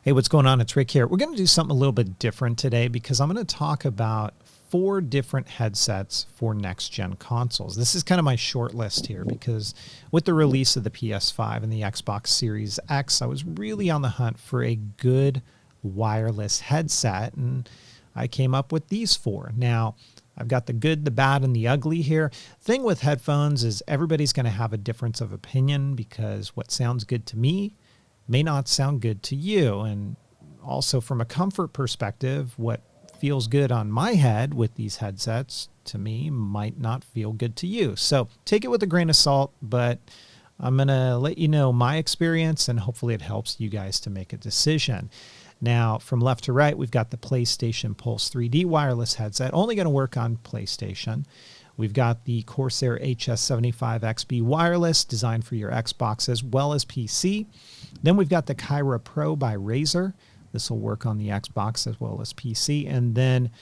Hey, what's going on? It's Rick here. We're going to do something a little bit different today because I'm going to talk about 4 different headsets for next-gen consoles. This is kind of my short list here because with the release of the PS5 and the Xbox Series X, I was really on the hunt for a good wireless headset, and I came up with these 4. Now, I've got the good, the bad, and the ugly here. Thing with headphones is everybody's going to have a difference of opinion because what sounds good to me may not sound good to you. And also from a comfort perspective, what feels good on my head with these headsets to me might not feel good to you. So take it with a grain of salt, but I'm going to let you know my experience and hopefully it helps you guys to make a decision. Now, from left to right, we've got the PlayStation Pulse 3D wireless headset, only going to work on PlayStation. We've got the Corsair HS75XB wireless, designed for your Xbox as well as PC. Then we've got the Cairo Pro by Razer. This will work on the Xbox as well as PC. And then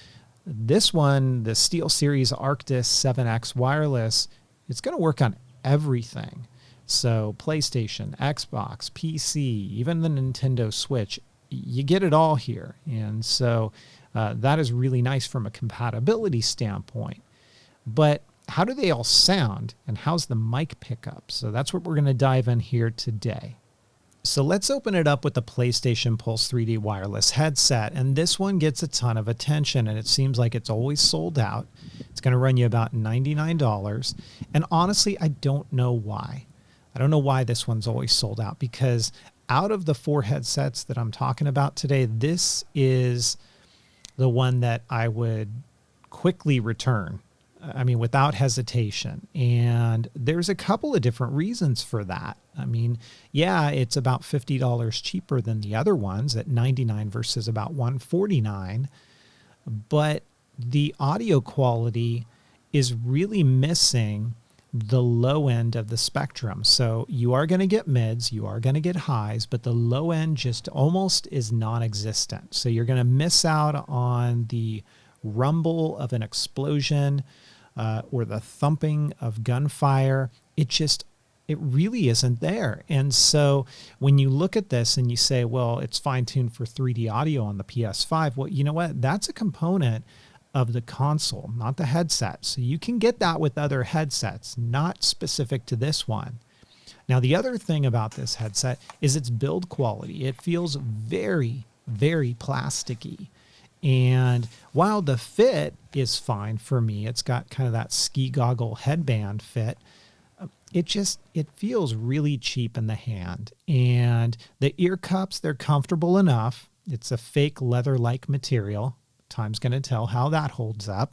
this one, the SteelSeries Arctis 7X wireless, it's going to work on everything. So PlayStation, Xbox, PC, even the Nintendo Switch, you get it all here. And so that is really nice from a compatibility standpoint. But how do they all sound and how's the mic pickup? So that's what we're going to dive in here today. So let's open it up with the PlayStation Pulse 3D wireless headset. And this one gets a ton of attention and it seems like it's always sold out. It's going to run you about $99. And honestly, I don't know why. I don't know why this one's always sold out because out of the 4 headsets that I'm talking about today, this is the one that I would quickly return. I mean, without hesitation. And there's a couple of different reasons for that. I mean, yeah, it's about $50 cheaper than the other ones at $99 versus about $149. But the audio quality is really missing the low end of the spectrum. So you are going to get mids, you are going to get highs, but the low end just almost is non-existent. So you're going to miss out on the rumble of an explosion or the thumping of gunfire. It really isn't there. And so when you look at this and you say, well, it's fine-tuned for 3D audio on the PS5, well, you know what? That's a component of the console, not the headset. So you can get that with other headsets, not specific to this one. Now, the other thing about this headset is its build quality. It feels very, very plasticky. And while the fit is fine for me, it's got kind of that ski goggle headband fit, it feels really cheap in the hand. And the ear cups, they're comfortable enough. It's a fake leather-like material. Time's going to tell how that holds up.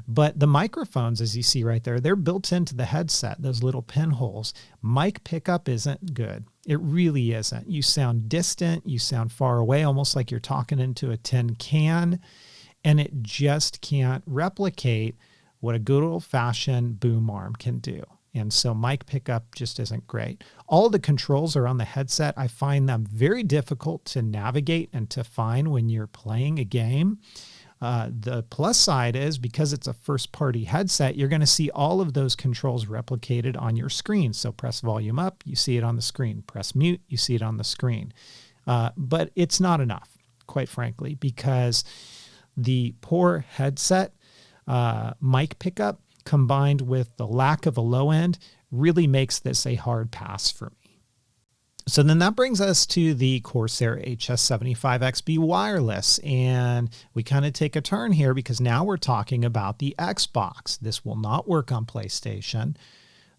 But the microphones, as you see right there, they're built into the headset, those little pinholes. Mic pickup isn't good. It really isn't. You sound distant. You sound far away, almost like you're talking into a tin can. And it just can't replicate what a good old-fashioned boom arm can do. And so mic pickup just isn't great. All the controls are on the headset. I find them very difficult to navigate and to find when you're playing a game. The plus side is because it's a first-party headset, you're going to see all of those controls replicated on your screen. So press volume up, you see it on the screen. Press mute, you see it on the screen. But it's not enough, quite frankly, because the poor headset mic pickup combined with the lack of a low end really makes this a hard pass for me. So then that brings us to the Corsair HS75XB wireless. And we kind of take a turn here because now we're talking about the Xbox. This will not work on PlayStation.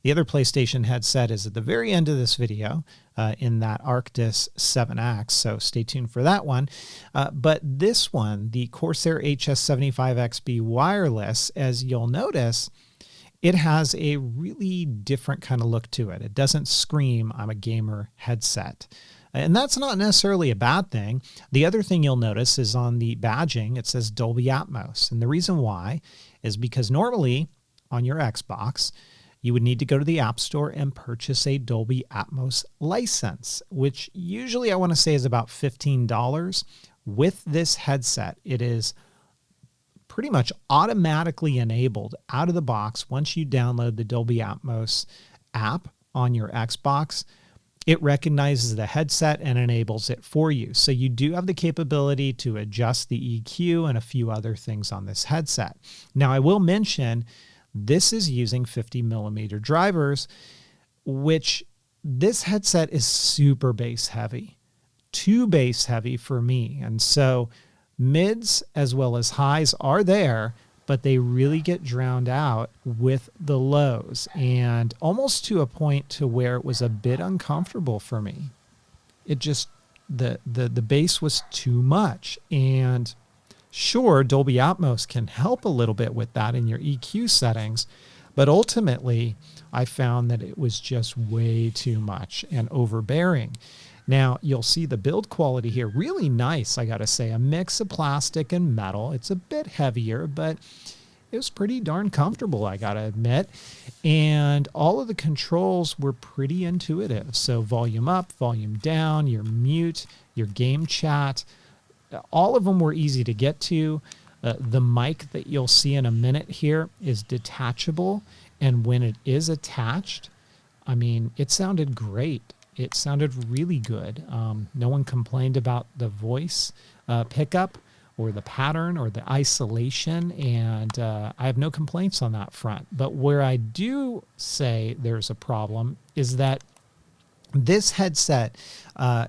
The other PlayStation headset is at the very end of this video in that Arctis 7X, so stay tuned for that one. But this one, the Corsair HS75XB wireless, as you'll notice, it has a really different kind of look to it. It doesn't scream, I'm a gamer headset. And that's not necessarily a bad thing. The other thing you'll notice is on the badging, it says Dolby Atmos. And the reason why is because normally on your Xbox, you would need to go to the App Store and purchase a Dolby Atmos license, which usually I want to say is about $15. With this headset, it is pretty much automatically enabled out of the box once you download the Dolby Atmos app on your Xbox. it recognizes the headset and enables it for you. So you do have the capability to adjust the EQ and a few other things on this headset. Now, I will mention this is using 50 millimeter drivers, which this headset is super bass heavy, too bass heavy for me. And so mids as well as highs are there, but they really get drowned out with the lows, and almost to a point to where it was a bit uncomfortable for me. It just, the bass was too much. And sure, Dolby Atmos can help a little bit with that in your EQ settings, but ultimately I found that it was just way too much and overbearing. Now, you'll see the build quality here, really nice, I gotta say. A mix of plastic and metal. It's a bit heavier, but it was pretty darn comfortable, I gotta admit. And all of the controls were pretty intuitive. So volume up, volume down, your mute, your game chat, all of them were easy to get to. The mic that you'll see in a minute here is detachable. And when it is attached, I mean, it sounded great. It sounded really good. No one complained about the voice pickup or the pattern or the isolation, and I have no complaints on that front. But where I do say there's a problem is that this headset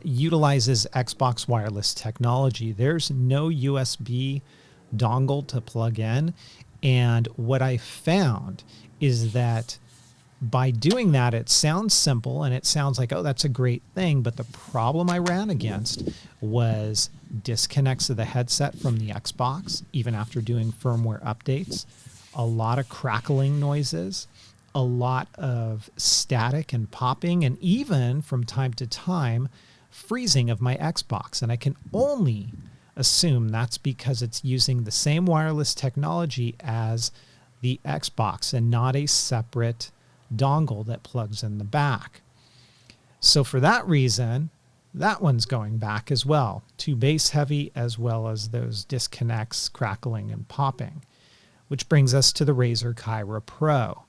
utilizes Xbox wireless technology. There's no USB dongle to plug in, and what I found is that by doing that, it sounds simple and it sounds like, oh, that's a great thing. But the problem I ran against was disconnects of the headset from the Xbox, even after doing firmware updates, a lot of crackling noises, a lot of static and popping, and even from time to time, freezing of my Xbox. And I can only assume that's because it's using the same wireless technology as the Xbox and not a separate dongle that plugs in the back. So for that reason, that one's going back as well. Too bass heavy, as well as those disconnects, crackling and popping. Which brings us to the Razer Cairo Pro.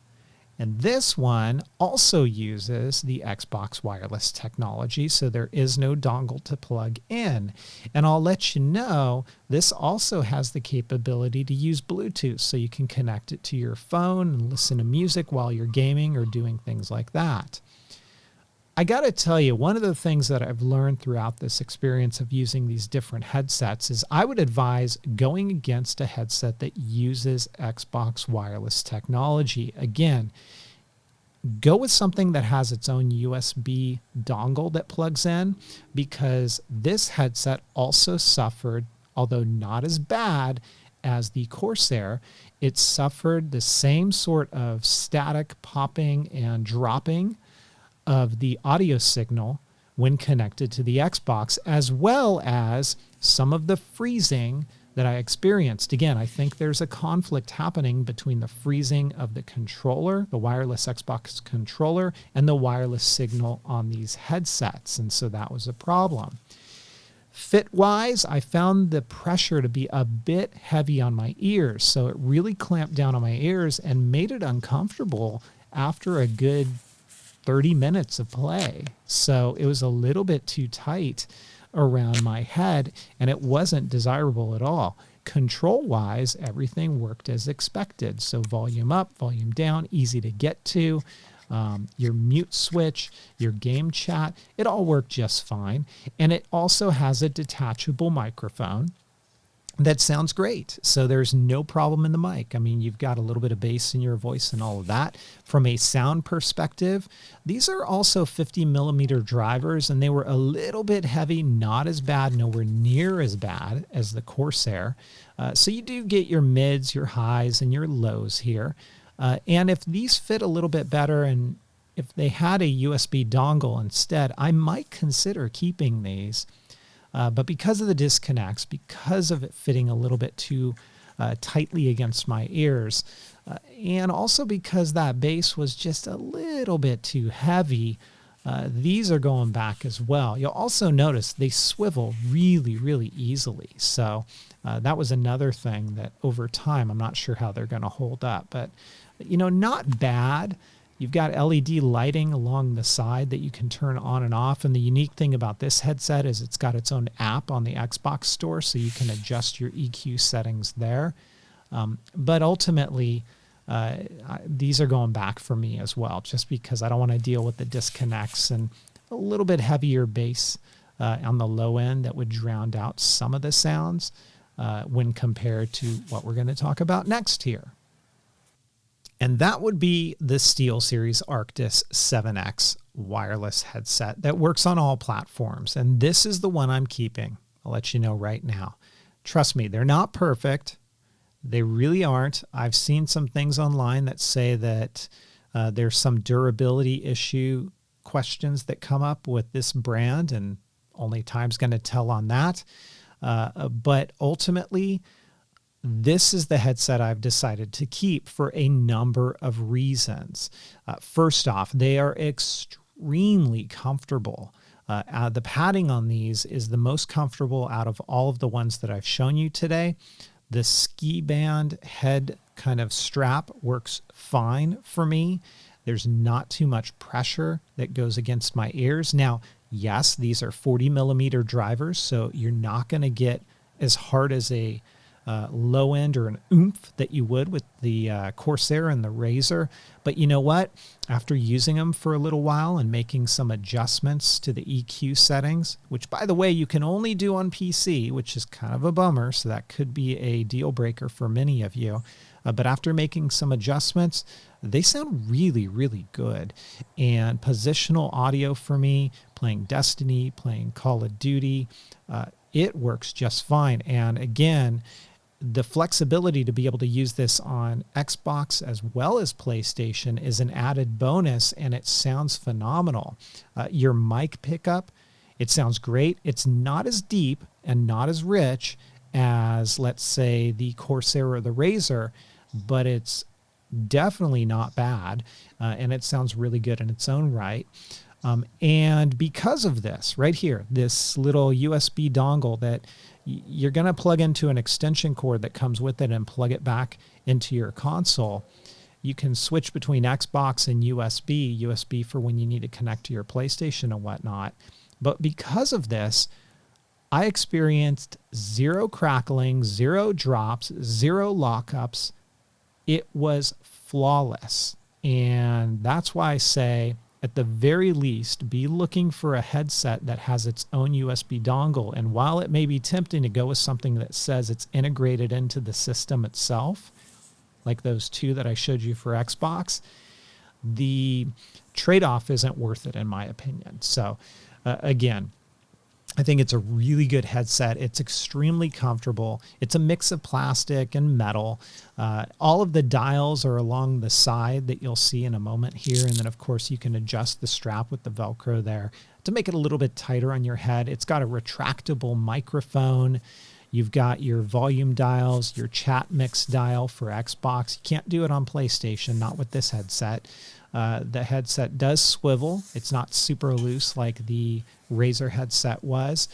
And this one also uses the Xbox wireless technology, so there is no dongle to plug in. And I'll let you know, this also has the capability to use Bluetooth, so you can connect it to your phone and listen to music while you're gaming or doing things like that. I gotta tell you, one of the things that I've learned throughout this experience of using these different headsets is I would advise going against a headset that uses Xbox wireless technology. Again, go with something that has its own USB dongle that plugs in, because this headset also suffered, although not as bad as the Corsair, it suffered the same sort of static popping and dropping of the audio signal when connected to the Xbox, as well as some of the freezing that I experienced. Again, I think there's a conflict happening between the freezing of the controller, the wireless Xbox controller, and the wireless signal on these headsets. And so that was a problem. Fit-wise, I found the pressure to be a bit heavy on my ears. So it really clamped down on my ears and made it uncomfortable after a good 30 minutes of play. So it was a little bit too tight around my head, and it wasn't desirable at all. Control-wise, everything worked as expected. So volume up, volume down, easy to get to. Your mute switch, your game chat, it all worked just fine. And it also has a detachable microphone that sounds great. So there's no problem in the mic. I mean, you've got a little bit of bass in your voice and all of that. From a sound perspective, these are also 50 millimeter drivers, and they were a little bit heavy, not as bad, nowhere near as bad as the Corsair. So you do get your mids, your highs, and your lows here. And if these fit a little bit better, and if they had a USB dongle instead, I might consider keeping these. But because of the disconnects, because of it fitting a little bit too tightly against my ears, and also because that bass was just a little bit too heavy, these are going back as well. You'll also notice they swivel really, really easily. So that was another thing that over time, I'm not sure how they're going to hold up. But, you know, not bad. You've got LED lighting along the side that you can turn on and off. And the unique thing about this headset is it's got its own app on the Xbox store, so you can adjust your EQ settings there. But ultimately, these are going back for me as well, just because I don't want to deal with the disconnects and a little bit heavier bass on the low end that would drown out some of the sounds when compared to what we're going to talk about next here. And that would be the SteelSeries Arctis 7X wireless headset that works on all platforms. And this is the one I'm keeping. I'll let you know right now. Trust me, they're not perfect. They really aren't. I've seen some things online that say that there's some durability issue questions that come up with this brand, and only time's going to tell on that. But ultimately, this is the headset I've decided to keep for a number of reasons. First off, they are extremely comfortable. The padding on these is the most comfortable out of all of the ones that I've shown you today. The ski band head kind of strap works fine for me. There's not too much pressure that goes against my ears. Now, yes, these are 40 millimeter drivers, so you're not going to get as hard as a low end or an oomph that you would with the Corsair and the Razer. But you know what? After using them for a little while and making some adjustments to the EQ settings, which by the way, you can only do on PC, which is kind of a bummer. So that could be a deal breaker for many of you. But after making some adjustments, they sound really, really good. And positional audio for me, playing Destiny, playing Call of Duty, it works just fine. And again, the flexibility to be able to use this on Xbox as well as PlayStation is an added bonus, and it sounds phenomenal. Your mic pickup, it sounds great. It's not as deep and not as rich as, let's say, the Corsair or the Razer, but it's definitely not bad, and it sounds really good in its own right. And because of this, right here, this little USB dongle that you're going to plug into an extension cord that comes with it and plug it back into your console, you can switch between Xbox and USB for when you need to connect to your PlayStation and whatnot. But because of this, I experienced zero crackling, zero drops, zero lockups. It was flawless. And that's why I say, at the very least, be looking for a headset that has its own USB dongle. And while it may be tempting to go with something that says it's integrated into the system itself, like those two that I showed you for Xbox, the trade-off isn't worth it, in my opinion. So again, I think it's a really good headset. It's extremely comfortable. It's a mix of plastic and metal. All of the dials are along the side that you'll see in a moment here. And then, of course, you can adjust the strap with the Velcro there to make it a little bit tighter on your head. It's got a retractable microphone. You've got your volume dials, your chat mix dial for Xbox. You can't do it on PlayStation, not with this headset. The headset does swivel. It's not super loose like the Razer headset was.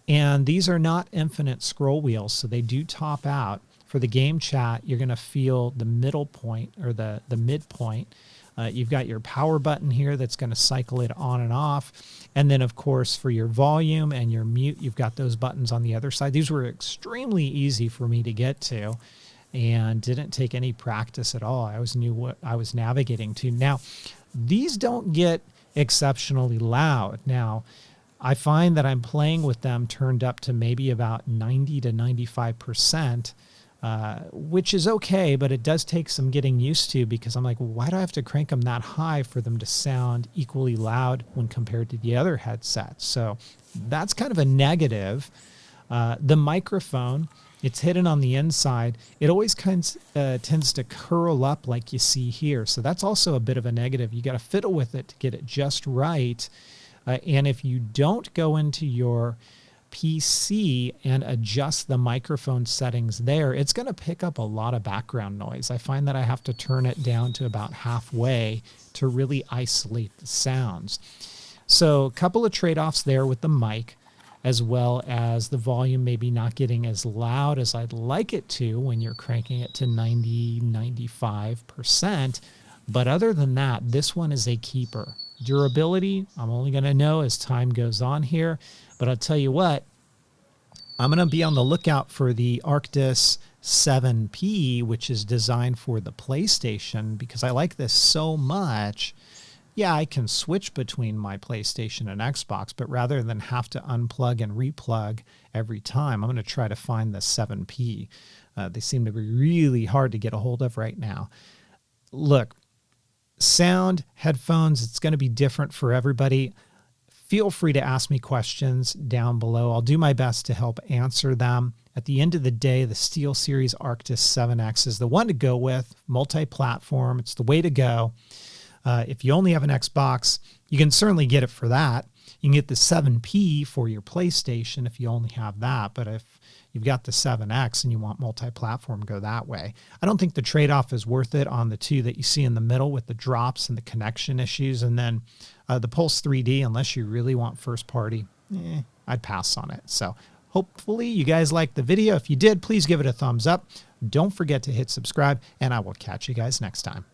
And these are not infinite scroll wheels, so they do top out. For the game chat, you're going to feel the middle point or the midpoint. You've got your power button here that's going to cycle it on and off. And then, of course, for your volume and your mute, you've got those buttons on the other side. These were extremely easy for me to get to and didn't take any practice at all. I always knew what I was navigating to. Now, these don't get exceptionally loud. Now, I find that I'm playing with them turned up to maybe about 90 to 95%, which is okay, but it does take some getting used to, because I'm like, why do I have to crank them that high for them to sound equally loud when compared to the other headsets? So that's kind of a negative. The microphone, it's hidden on the inside. It always tends to curl up like you see here. So that's also a bit of a negative. You got to fiddle with it to get it just right. And if you don't go into your PC and adjust the microphone settings there, it's going to pick up a lot of background noise. I find that I have to turn it down to about halfway to really isolate the sounds. So a couple of trade-offs there with the mic, as well as the volume maybe not getting as loud as I'd like it to when you're cranking it to 90, 95%. But other than that, this one is a keeper. Durability, I'm only going to know as time goes on here. But I'll tell you what, I'm going to be on the lookout for the Arctis 7P, which is designed for the PlayStation, because I like this so much. Yeah, I can switch between my PlayStation and Xbox, but rather than have to unplug and replug every time, I'm going to try to find the 7P. They seem to be really hard to get a hold of right now. Look, sound, headphones, it's going to be different for everybody. Feel free to ask me questions down below. I'll do my best to help answer them. At the end of the day, the SteelSeries Arctis 7X is the one to go with. Multi-platform, it's the way to go. If you only have an Xbox, you can certainly get it for that. You can get the 7P for your PlayStation if you only have that. But if you've got the 7X and you want multi-platform, go that way. I don't think the trade-off is worth it on the two that you see in the middle with the drops and the connection issues. And then the Pulse 3D, unless you really want first party, I'd pass on it. So hopefully you guys liked the video. If you did, please give it a thumbs up. Don't forget to hit subscribe, and I will catch you guys next time.